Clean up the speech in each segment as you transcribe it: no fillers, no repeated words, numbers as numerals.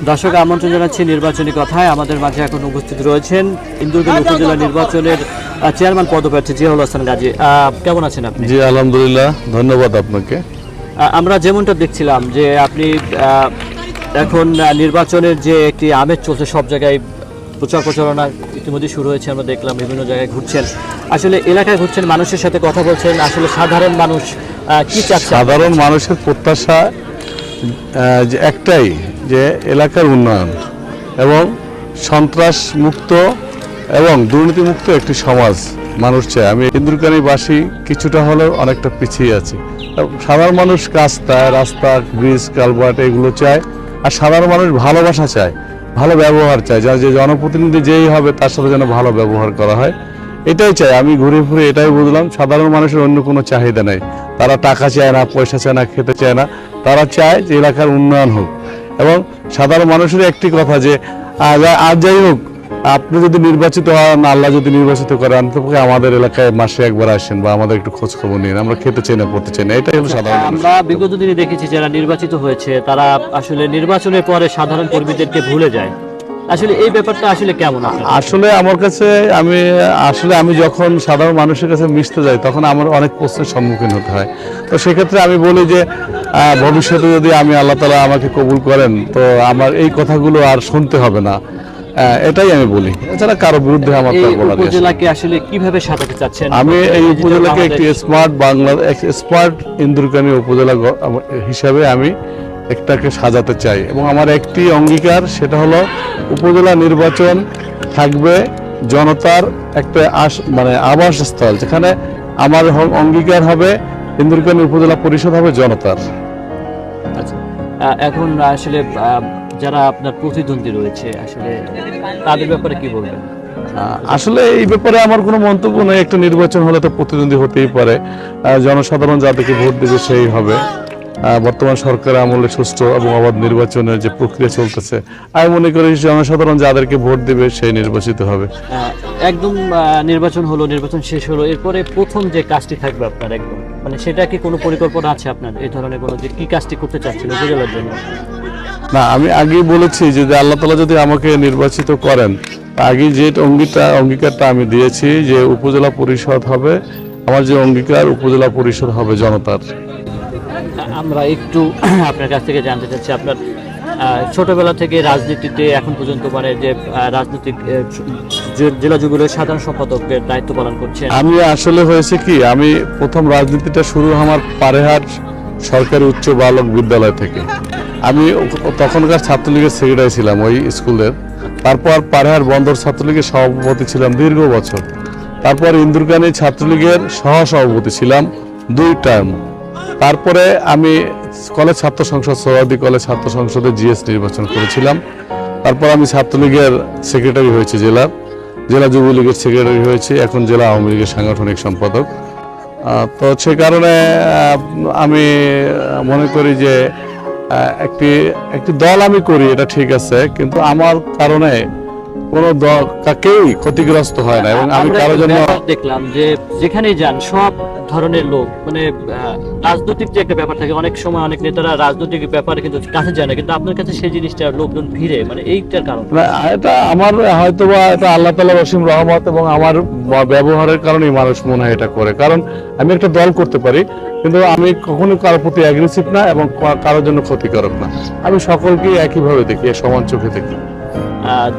দর্শক আমন্ত্রণ জানাচ্ছি নির্বাচনী কথায়। আমাদের মাঝে এখন উপস্থিত রয়েছেন ইন্দুরকানী উপজেলা নির্বাচনের চেয়ারম্যান পদপ্রার্থী জিয়াউল হাসান গাজী। কেমন আছেন আপনি? জি আলহামদুলিল্লাহ, ধন্যবাদ আপনাকে। আমরা যেমনটা দেখছিলাম যে আপনি এখন নির্বাচনের যে একটি আমেজ চলছে, সব জায়গায় প্রচার প্রচারণা ইতিমধ্যে শুরু হয়েছে, আমরা দেখলাম বিভিন্ন জায়গায় ঘুরছেন, আসলে এলাকায় ঘুরছেন, মানুষের সাথে কথা বলছেন, আসলে সাধারণ মানুষ কি চাচ্ছে? সাধারণ মানুষের প্রত্যাশা যে একটাই, যে এলাকার উন্নয়ন এবং সন্ত্রাস মুক্ত এবং দুর্নীতিমুক্ত একটি সমাজ মানুষ চায়। আমি ইন্দুরকানীবাসী কিছুটা হলেও অনেকটা পিছিয়ে আছি। সাধারণ মানুষ রাস্তা, ব্রিজ, কালভার্ট এগুলো চায়, আর সাধারণ মানুষ ভালোবাসা চায়, ভালো ব্যবহার চায়, যার যে জনপ্রতিনিধি যেই হবে তার সাথে যেন ভালো ব্যবহার করা হয়, এটাই চাই। আমি ঘুরে ফিরে এটাই বুঝলাম, সাধারণ মানুষের অন্য কোনো চাহিদা নেই। তারা টাকা চায় না, পয়সা চায় না, খেতে চায় না, তারা চায় যে এলাকার উন্নয়ন হোক। এবং সাধারণ মানুষের একটি কথা যে আর যাই হোক, আপনি যদি নির্বাচিত হন, আল্লাহ যদি নির্বাচিত করেন, অন্ততপক্ষে আমাদের এলাকায় মাসে একবার আসেন বা আমাদের একটু খোঁজ খবর নিন, আমরা খেতে চাই না, পড়তে চাই না, এটাই হলো সাধারণ। আমরা বিগত দিনে দেখেছি যারা নির্বাচিত হয়েছে তারা আসলে নির্বাচনের পরে সাধারণ কর্মীদেরকে ভুলে যায়, আসলে এই ব্যাপারটা আসলে কেমন? আসলে আমার কাছে আমি যখন সাধারণ মানুষের কাছে মিশতে যাই তখন আমার অনেক প্রশ্নের সম্মুখীন হতে হয়। তো সেক্ষেত্রে আমি বলি যে ভবিষ্যতে যদি আমি আল্লাহ তাআলা আমাকে কবুল করেন, তো আমার এই কথাগুলো আর শুনতে হবে না, এটাই আমি বলি। এছাড়া কারো বিরুদ্ধে আমার উপজেলাকে আসলে কিভাবে সাজাতে চাচ্ছেন? আমি এই উপজেলাকে একটি স্মার্ট ইন্দুরকানী উপজেলা হিসাবে আমি একটাকে সাজাতে চাই। এবং আমার একটি অঙ্গীকার, সেটা হলো উপজেলা নির্বাচন থাকবে জনতার একটা আবাসস্থল, যেখানে আমার অঙ্গীকার হবে ইন্দুরকানী উপজেলা পরিষদ হবে জনতার। আচ্ছা, এখন আসলে যারা আপনার প্রতিদ্বন্দ্বী রয়েছে, আসলে তাদের ব্যাপারে কি বলবেন? আসলে এই ব্যাপারে আমার কোনো মন্তব্য নেই। একটা নির্বাচন হলে তো প্রতিদ্বন্দ্বী হতেই পারে, জনসাধারণ যাদেরকে ভোট দেবে সেই হবে। বর্তমান সরকারের আমলে সুষ্ঠু এবং অবাধ নির্বাচনের যে প্রক্রিয়া চলতেছে, আমি মনে করি জনসাধারণ যাদেরকে ভোট দেবে সেই নির্বাচিত হবে। একদম নির্বাচন হলো, নির্বাচন শেষ হলো, এরপরে প্রথম যে কাজটি থাকবে আপনার, একদম সেটা কি কোনো পরিকল্পনা আছে আপনার এই ধরনের কোনো, যে কি কাজটি করতে চাচ্ছেন উপজেলার জন্য? না, আমি আগেই বলেছি যে আল্লাহ তাআলা যদি আমাকে নির্বাচিত করেন, আগে যে অঙ্গীকারটা আমি দিয়েছি যে উপজেলা পরিষদ হবে, আমার যে অঙ্গীকার, উপজেলা পরিষদ হবে জনতার। আমরা একটু আপনার কাছ থেকে জানতে চাচ্ছি, আপনার ছোটবেলা থেকে রাজনীতিতে এখন পর্যন্ত যে রাজনৈতিক জেলা যুবলীগের সাধারণ সম্পাদকের দায়িত্ব পালন করছেন। আমি আসলে হয়েছে কি, আমি প্রথম রাজনীতিটা শুরু আমার পারেহাট সরকারি উচ্চ বালক বিদ্যালয় থেকে। আমি তখনকার ছাত্রলীগের সেক্রেটারি ছিলাম ওই স্কুলের। তারপর পারেহাট বন্দর ছাত্রলীগের সভাপতি ছিলাম দীর্ঘ বছর। তারপর ইন্দুরকানী ছাত্রলীগের সহ সভাপতি ছিলাম 2 টার্ম। তারপরে আমি কলেজ ছাত্র সংসদ, সৌরাদি কলেজ ছাত্র সংসদে জিএস নির্বাচন করেছিলাম। তারপর আমি ছাত্রলীগের সেক্রেটারি হয়েছি, জেলা যুবলীগের সেক্রেটারি হয়েছি, এখন জেলা আওয়ামী লীগের সাংগঠনিক সম্পাদক। তো সে কারণে আমি মনে করি যে একটি দল আমি করি, এটা ঠিক আছে, কিন্তু আমার কারণে কোনো দল কাকেই ক্ষতিগ্রস্ত হয় না। এবং আমি কারো জন্য দেখলাম যে যেখানেই যান সব ধরনের লোক, রাজনৈতিক যে একটা ব্যাপার থাকে, অনেক সময় অনেক নেতারা রাজনৈতিক ব্যাপারে কিন্তু কাছে যায় না, কিন্তু আপনার কাছে সেই জিনিসটা লোকজন ভিড়ে, এইটার কারণ এটা আমার হয়তোবা এটা আল্লাহ তাআলার অসীম রহমত এবং আমার ব্যবহারের কারণেই মানুষ মনে হয় এটা করে। কারণ আমি একটা দল করতে পারি, কিন্তু আমি কখনো কারোর প্রতি অ্যাগ্রেসিভ না এবং কারোর জন্য ক্ষতিকারক না। আমি সকলকে একইভাবে দেখি, সমান চোখে দেখি।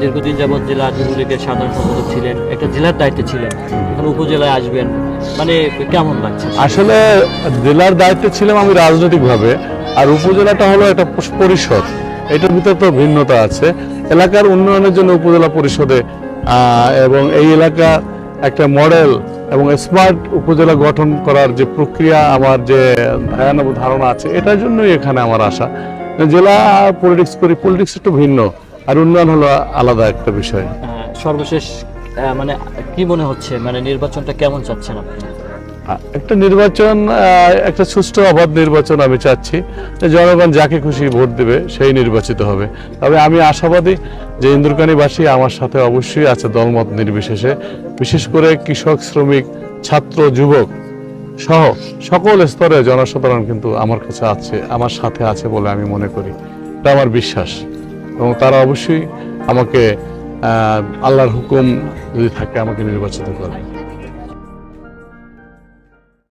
দীর্ঘদিন যাবৎ জেলা যুবলীগের সাধারণ সম্পাদক ছিলেন, একটা জেলার দায়িত্বে ছিলেন, এখন উপজেলায় আসবেন, কেমন লাগছে? আসলে জেলার দায়িত্বে ছিলাম আমি রাজনৈতিকভাবে, আর উপজেলাটা হলো একটা পরিষদ, এটার ভিতরে তো ভিন্নতা আছে। এলাকার উন্নয়নের জন্য উপজেলা পরিষদে এবং এই এলাকা একটা মডেল এবং স্মার্ট উপজেলা গঠন করার যে প্রক্রিয়া, আমার যে ধারণা আছে, এটার জন্যই এখানে আমার আশা। জেলা পলিটিক্স করি, পলিটিক্স একটু ভিন্ন, আর উন্নয়ন হলো আলাদা একটা বিষয়। সর্বশেষ কি মনে হচ্ছে, নির্বাচনটা কেমন চাচ্ছেন আপনি? একটা নির্বাচন, একটা সুষ্ঠু অবাধ নির্বাচন আমি চাচ্ছি, জনগণ যাকে খুশি ভোট দেবে সেই নির্বাচিত হবে। তবে আমি আশাবাদী যে ইন্দুরকানীবাসী আমার সাথে অবশ্যই আছে, দলমত নির্বিশেষে। বিশেষ করে কৃষক, শ্রমিক, ছাত্র, যুবক সহ সকল স্তরে জনসাধারণ কিন্তু আমার কাছে আছে, আমার সাথে আছে বলে আমি মনে করি, এটা আমার বিশ্বাস। এবং তারা অবশ্যই আমাকে আল্লাহর হুকুম যদি থাকে আমাকে নির্বাচিত করবে।